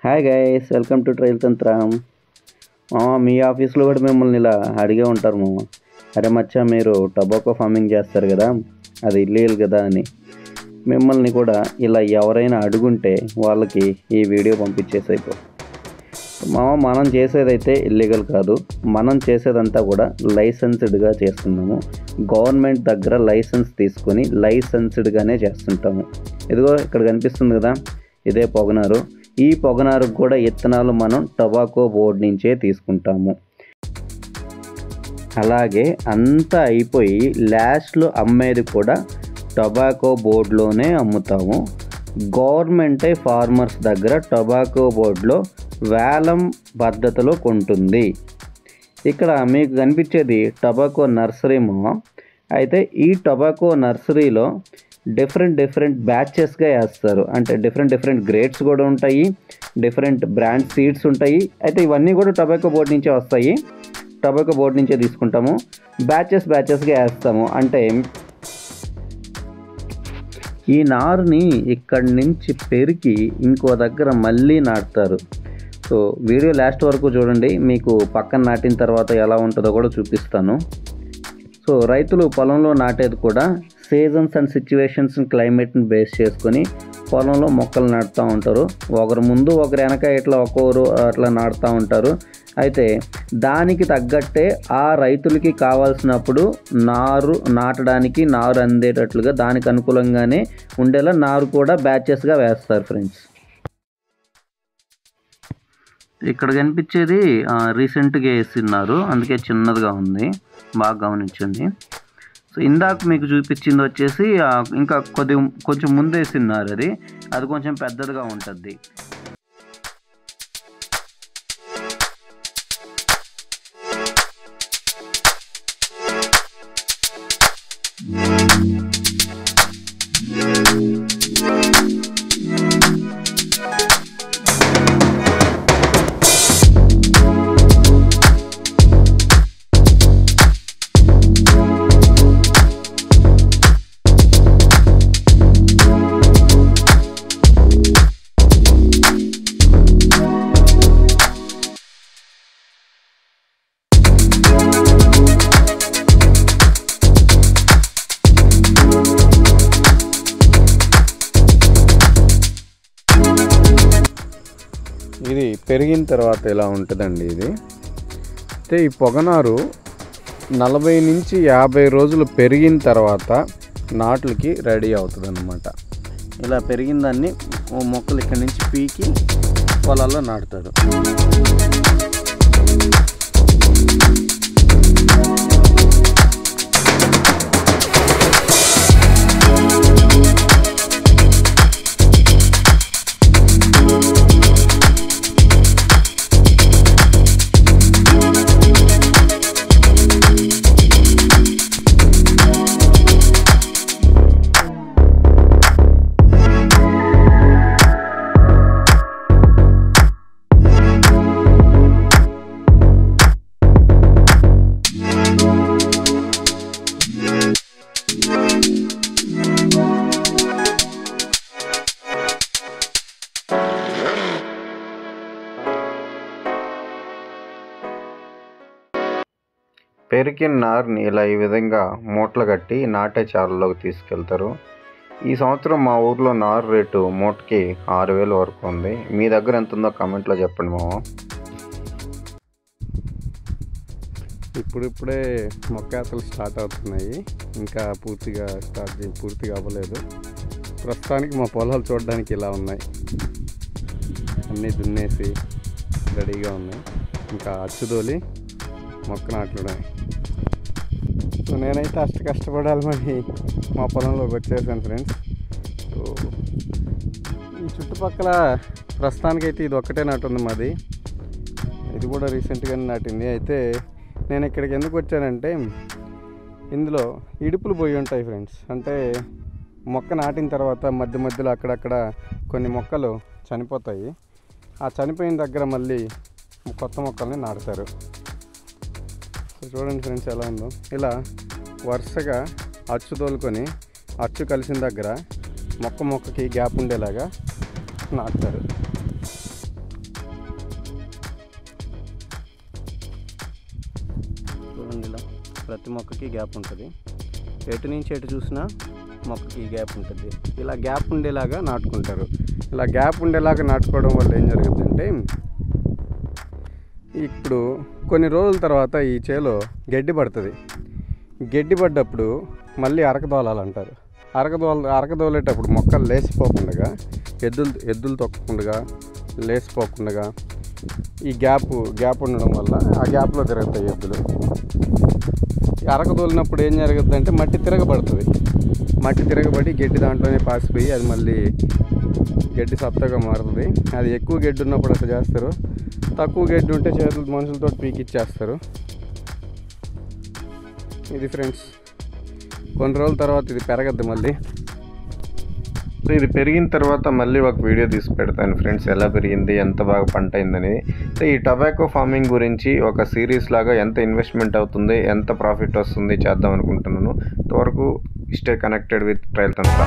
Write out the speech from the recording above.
Hi guys, welcome to trail తంత్రం. మీ ఆఫీస్లో కూడా మిమ్మల్ని ఇలా అడిగే ఉంటారు మామ, అరే మచ్చా మీరు టొబాకో ఫార్మింగ్ చేస్తారు కదా, అది ఇల్లీగల్ కదా అని. మిమ్మల్ని కూడా ఇలా ఎవరైనా అడుగుంటే వాళ్ళకి ఈ వీడియో పంపించేసైపో. మనం చేసేదైతే ఇల్లీగల్ కాదు, మనం చేసేదంతా కూడా లైసెన్స్డ్గా చేస్తున్నాము. గవర్నమెంట్ దగ్గర లైసెన్స్ తీసుకొని లైసెన్స్డ్గానే చేస్తుంటాము. ఇదిగో ఇక్కడ కనిపిస్తుంది కదా, ఇదే పొగనారు. ఈ పొగనారుకు కూడా ఇత్తనాలు మనం టొబాకో బోర్డు నుంచే తీసుకుంటాము. అలాగే అంతా అయిపోయి లాస్ట్లో అమ్మేది కూడా టొబాకో బోర్డులోనే అమ్ముతాము. గవర్నమెంటే ఫార్మర్స్ దగ్గర టొబాకో బోర్డులో వేలం పద్ధతిలో కొంటుంది. ఇక్కడ మీకు కనిపించేది టొబాకో నర్సరీ మామ. అయితే ఈ టొబాకో నర్సరీలో డిఫరెంట్ బ్యాచెస్గా వేస్తారు. అంటే డిఫరెంట్ గ్రేడ్స్ కూడా ఉంటాయి, డిఫరెంట్ బ్రాండ్ సీడ్స్ ఉంటాయి. అయితే ఇవన్నీ కూడా టొబాకో బోర్డు నుంచే వస్తాయి, టొబాకో బోర్డు నుంచే తీసుకుంటాము. బ్యాచెస్గా వేస్తాము. అంటే ఈ నారుని ఇక్కడి నుంచి పెరికి ఇంకో దగ్గర మళ్ళీ నాటుతారు. సో వీడియో లాస్ట్ వరకు చూడండి, మీకు పక్కన నాటిన తర్వాత ఎలా ఉంటుందో కూడా చూపిస్తాను. సో రైతులు పొలంలో నాటేది కూడా సీజన్స్ అండ్ సిచ్యువేషన్స్ క్లైమేట్ని బేస్ చేసుకొని పొలంలో మొక్కలు నాటుతూ ఉంటారు. ఒకరు ముందు ఒకరు వెనక ఇట్లా ఒక్కొక్కరు అట్లా నాటుతూ ఉంటారు. అయితే దానికి తగ్గట్టే ఆ రైతులకి కావాల్సినప్పుడు నారు నాటడానికి నారు అందేటట్లుగా దానికి అనుకూలంగానే ఉండేలా నారు కూడా బ్యాచెస్గా వేస్తారు ఫ్రెండ్స్. ఇక్కడ కనిపించేది రీసెంట్గా వేసిన్నారు, అందుకే చిన్నదిగా ఉంది, బాగా గమనించండి. సో ఇందాక మీకు చూపించింది వచ్చేసి ఇంకా కొంచెం ముందు వేసిన్నారు, అది కొంచెం పెద్దదిగా ఉంటుంది. ఇది పెరిగిన తర్వాత ఇలా ఉంటుందండి. ఇది అయితే ఈ పొగనారు 40 నుంచి 50 రోజులు పెరిగిన తర్వాత నాట్లకి రెడీ అవుతుంది అన్నమాట. ఇలా పెరిగిన దాన్ని మొక్కలు ఇక్కడి నుంచి పీకి పొలాల్లో నాటుతారు. పెరిగిన నారుని ఇలా ఈ విధంగా మూటలు కట్టి నాటే చాలలోకి తీసుకెళ్తారు. ఈ సంవత్సరం మా ఊర్లో నారు రేటు మూటకి 6,000 వరకు ఉంది. మీ దగ్గర ఎంత ఉందో కామెంట్లో చెప్పండి మామ. ఇప్పుడిప్పుడే మొక్కలు స్టార్ట్ అవుతున్నాయి, ఇంకా పూర్తిగా అవ్వలేదు. ప్రస్తుతానికి మా పొలాలు చూడడానికి ఇలా ఉన్నాయి, అన్నీ దున్నేసి రెడీగా ఉన్నాయి. ఇంకా అచ్చుదోలి మొక్క నాటడమే. సో నేనైతే కష్టపడాలి మరి మా పొలంలోకి వచ్చేసాను ఫ్రెండ్స్. సో ఈ చుట్టుపక్కల ప్రస్తుతానికైతే ఇది ఒక్కటే నాటు ఉంది మాది, ఇది కూడా రీసెంట్గానే నాటింది. అయితే నేను ఇక్కడికి ఎందుకు వచ్చానంటే ఇందులో ఇడుపులు పోయి ఉంటాయి ఫ్రెండ్స్. అంటే మొక్క నాటిన తర్వాత మధ్యలో అక్కడక్కడ కొన్ని మొక్కలు చనిపోతాయి. ఆ చనిపోయిన దగ్గర మళ్ళీ కొత్త మొక్కల్ని నాటుతారు. సో చూడండి ఫ్రెండ్స్ ఎలా ఉందో. ఇలా వరుసగా అచ్చు తోలుకొని అచ్చు కలిసిన దగ్గర మొక్కకి గ్యాప్ ఉండేలాగా నాటుతారు. ప్రతి మొక్కకి గ్యాప్ ఉంటుంది. ఎటు నుంచి ఎటు చూసినా మొక్కకి గ్యాప్ ఉంటుంది. ఇలా గ్యాప్ ఉండేలాగా నాటుకుంటారు. ఇలా గ్యాప్ ఉండేలాగా నాటుకోవడం వల్ల ఏం జరుగుతుందంటే, ఇప్పుడు కొన్ని రోజుల తర్వాత ఈ చేలో గడ్డి పడుతుంది. గడ్డి పడ్డప్పుడు మళ్ళీ అరకదోలాలంటారు. అరకదోలేటప్పుడు మొక్కలు లేచిపోకుండా, ఎద్దులు తొక్కకుండా లేచిపోకుండా ఈ గ్యాప్ ఉండడం వల్ల ఆ గ్యాప్లో తిరుగుతాయి ఎద్దులు. అరకదోలినప్పుడు ఏం జరుగుతుందంటే మట్టి తిరగబడుతుంది. మట్టి తిరగబడి గడ్డి దాంట్లోనే పాసిపోయి అది మళ్ళీ గడ్డి సత్తగా మారుతుంది. అది ఎక్కువ గడ్డి ఉన్నప్పుడు అట్లా చేస్తారు. తక్కువ గడ్డి ఉంటే మనుషులతో పీకిచ్చేస్తారు. ఇది ఫ్రెండ్స్, కొన్ని రోజుల తర్వాత ఇది పెరగద్దు మళ్ళీ. సో ఇది పెరిగిన తర్వాత మళ్ళీ ఒక వీడియో తీసి పెడతాను ఫ్రెండ్స్, ఎలా పెరిగింది, ఎంత బాగా పంట అయిందని. సో ఈ టొబాకో ఫార్మింగ్ గురించి ఒక సిరీస్ లాగా ఎంత ఇన్వెస్ట్మెంట్ అవుతుంది, ఎంత ప్రాఫిట్ వస్తుంది చేద్దాం అనుకుంటున్నాను. ఇంతవరకు stay connected with trial Tantra.